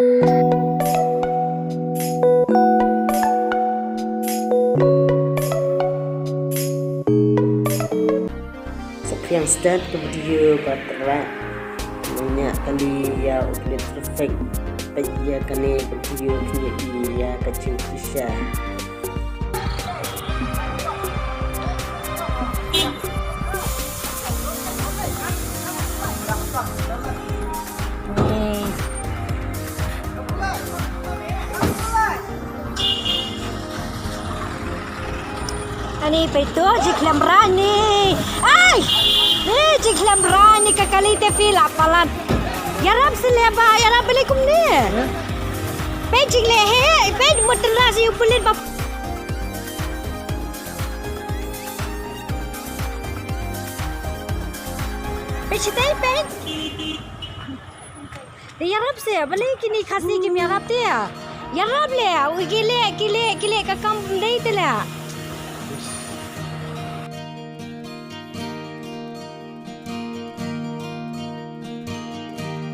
Saphriang Stet ke Vedeo ke Tyrrah banyak kali ya Pulit perfect ya kane Vedeo punya ya kacang pisah Ani itu jiklam rani, ay, jiklam rani kakali tefil apalan. Yarab seleba, yarab belikum ni. Pejik lehe, pej mutera si Pulit bap. Pej tay pej. Yarab se, beli kini khasi kim yarab dia. Yarab le, gile kakam day tela.